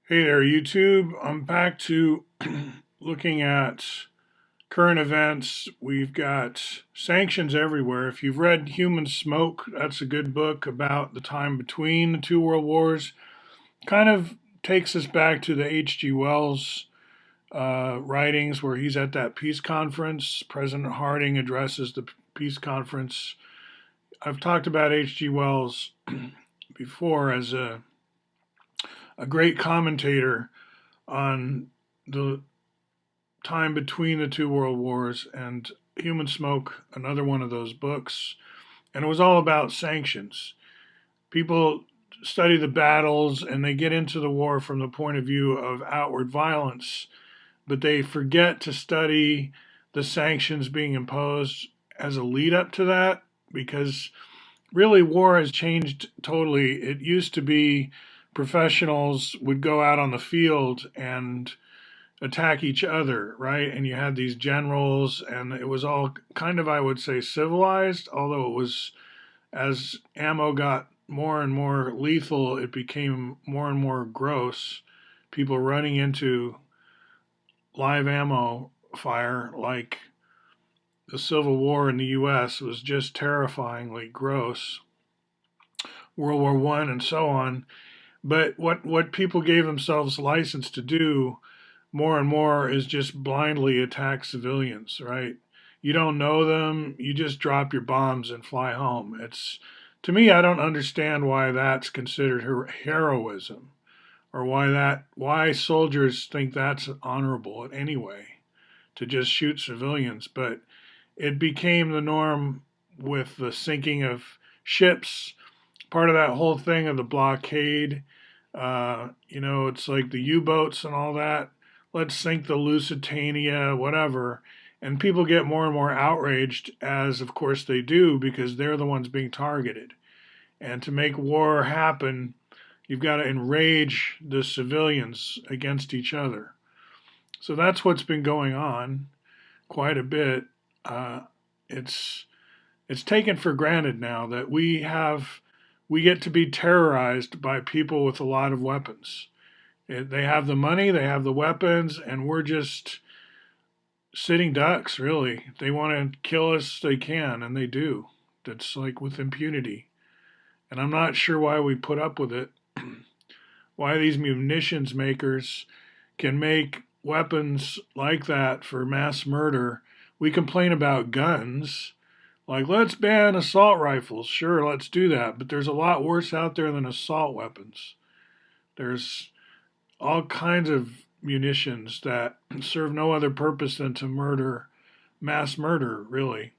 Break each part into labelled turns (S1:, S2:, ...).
S1: Hey there, YouTube. I'm back to looking at current events. We've got sanctions everywhere. If you've read Human Smoke, that's a good book about the time between the two world wars. Kind of takes us back to the H.G. Wells writings where he's at that peace conference. President Harding addresses the peace conference. I've talked about H.G. Wells before as a great commentator on the time between the two world wars, and Human Smoke, another one of those books. And it was all about sanctions. People study the battles and they get into the war from the point of view of outward violence, but they forget to study the sanctions being imposed as a lead up to that, because really war has changed totally. It used to be professionals would go out on the field and attack each other, right? And you had these generals, and it was all kind of, I would say, civilized, although it was, as ammo got more and more lethal, it became more and more gross. People running into live ammo fire, like the Civil War in the US, was just terrifyingly gross. World War One and so on. But what people gave themselves license to do more and more is just blindly attack civilians, right? You don't know them, you just drop your bombs and fly home. It's, to me, I don't understand why that's considered heroism, or why soldiers think that's honorable anyway, to just shoot civilians. But it became the norm with the sinking of ships, part of that whole thing of the blockade. It's like the U-boats and all that. Let's sink the Lusitania, whatever. And people get more and more outraged, as of course they do, because they're the ones being targeted. And to make war happen, you've got to enrage the civilians against each other. So that's what's been going on quite a bit. Uh, it's it's taken for granted now that we get to be terrorized by people with a lot of weapons. They have the money, they have the weapons, and we're just sitting ducks, really. If they want to kill us, they can, and they do. That's like with impunity. And I'm not sure why we put up with it. Why these munitions makers can make weapons like that for mass murder. We complain about guns. Like, let's ban assault rifles. Sure, let's do that. But there's a lot worse out there than assault weapons. There's all kinds of munitions that serve no other purpose than to murder, mass murder, really.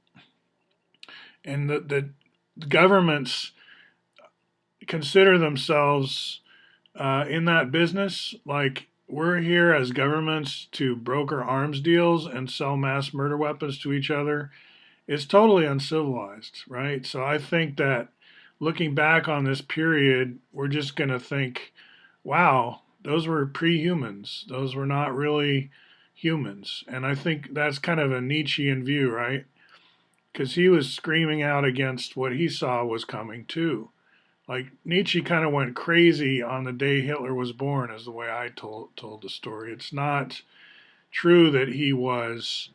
S1: And the governments consider themselves in that business. Like, we're here as governments to broker arms deals and sell mass murder weapons to each other. It's totally uncivilized, right? So I think that looking back on this period, we're just going to think, wow, those were pre-humans. Those were not really humans. And I think that's kind of a Nietzschean view, right? Because he was screaming out against what he saw was coming too. Like, Nietzsche kind of went crazy on the day Hitler was born, is the way I told the story. It's not true that he was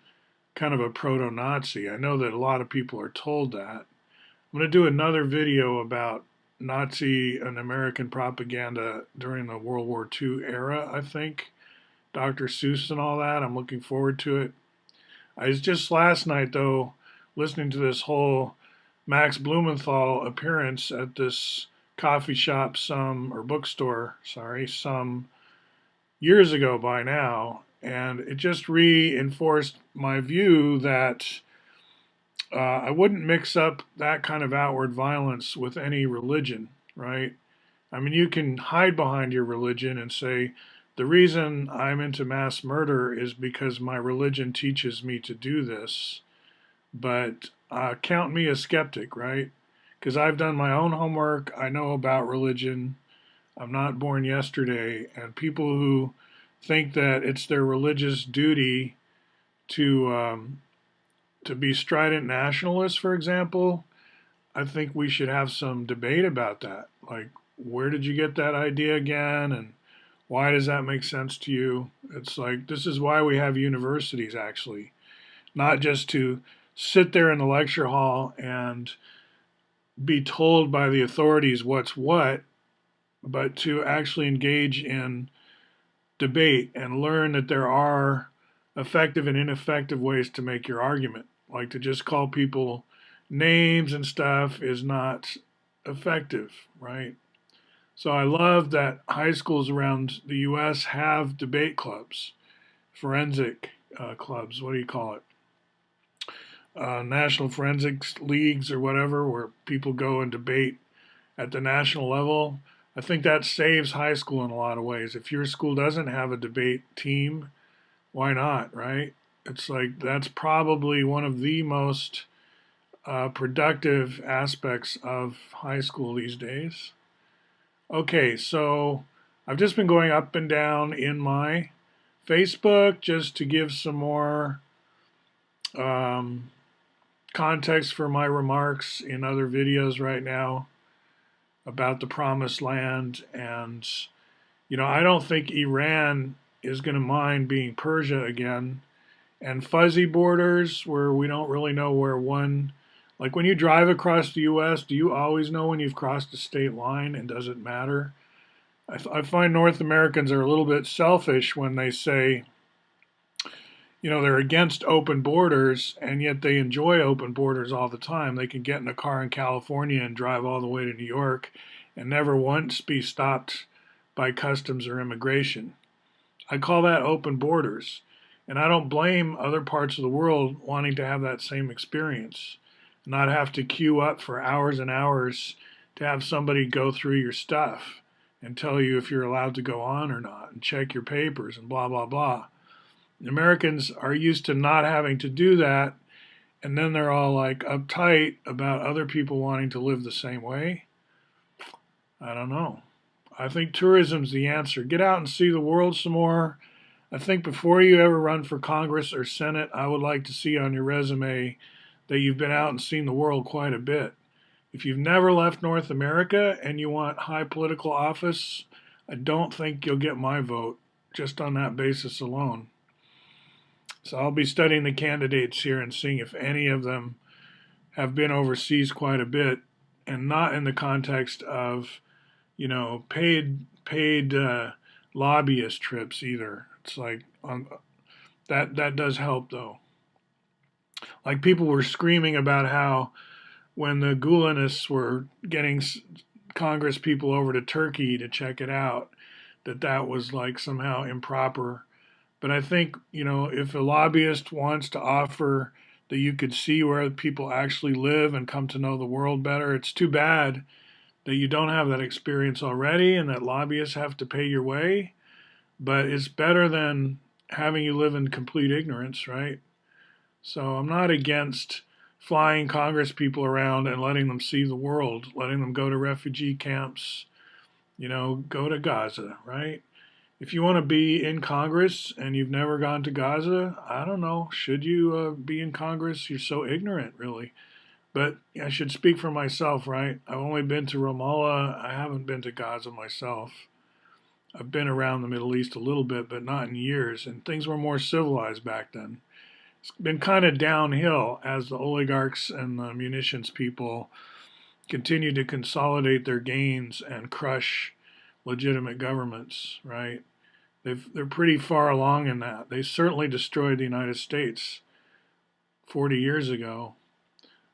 S1: kind of a proto-Nazi. I know that a lot of people are told that. I'm going to do another video about Nazi and American propaganda during the World War II era, I think. Dr. Seuss and all that. I'm looking forward to it. I was just last night, though, listening to this whole Max Blumenthal appearance at this coffee shop, or bookstore, sorry, some years ago by now. And it just reinforced my view that I wouldn't mix up that kind of outward violence with any religion, right? I mean, you can hide behind your religion and say, the reason I'm into mass murder is because my religion teaches me to do this. But count me a skeptic, right? Because I've done my own homework. I know about religion. I'm not born yesterday. And people who think that it's their religious duty to to be strident nationalists, for example, I think we should have some debate about that. Like, where did you get that idea again? And Why does that make sense to you? It's like, this is why we have universities, actually, not just to sit there in the lecture hall and be told by the authorities what's what, but to actually engage in debate and learn that there are effective and ineffective ways to make your argument. Like, to just call people names and stuff is not effective, right? So I love that high schools around the US have debate clubs, forensic clubs, what do you call it? National forensics leagues or whatever, where people go and debate at the national level. I think that saves high school in a lot of ways. If your school doesn't have a debate team, why not, right? It's like, that's probably one of the most productive aspects of high school these days. Okay, so I've just been going up and down in my Facebook just to give some more um, context for my remarks in other videos right now about the promised land. And, I don't think Iran is going to mind being Persia again. And fuzzy borders where we don't really know where one, like when you drive across the US, do you always know when you've crossed a state line, and does it matter? I find North Americans are a little bit selfish when they say, they're against open borders, and yet they enjoy open borders all the time. They can get in a car in California and drive all the way to New York and never once be stopped by customs or immigration. I call that open borders. And I don't blame other parts of the world wanting to have that same experience, not have to queue up for hours and hours to have somebody go through your stuff and tell you if you're allowed to go on or not and check your papers and blah, blah, blah. Americans are used to not having to do that, and then they're all like uptight about other people wanting to live the same way. I don't know. I think tourism's the answer. Get out and see the world some more. I think before you ever run for Congress or Senate, I would like to see on your resume that you've been out and seen the world quite a bit. If you've never left North America and you want high political office, I don't think you'll get my vote just on that basis alone. So I'll be studying the candidates here and seeing if any of them have been overseas quite a bit, and not in the context of, paid lobbyist trips either. It's like, that does help though. Like, people were screaming about how when the Gulenists were getting Congress people over to Turkey to check it out, that was like somehow improper. But I think, if a lobbyist wants to offer that you could see where people actually live and come to know the world better, it's too bad that you don't have that experience already and that lobbyists have to pay your way. But it's better than having you live in complete ignorance, right? So I'm not against flying Congress people around and letting them see the world, letting them go to refugee camps, go to Gaza, right? If you want to be in Congress and you've never gone to Gaza, I don't know. Should you be in Congress? You're so ignorant, really. But I should speak for myself, right? I've only been to Ramallah. I haven't been to Gaza myself. I've been around the Middle East a little bit, but not in years. And things were more civilized back then. It's been kind of downhill as the oligarchs and the munitions people continue to consolidate their gains and crush legitimate governments, right? They're pretty far along in that. They certainly destroyed the United States 40 years ago.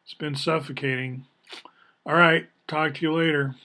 S1: It's been suffocating. All right, talk to you later.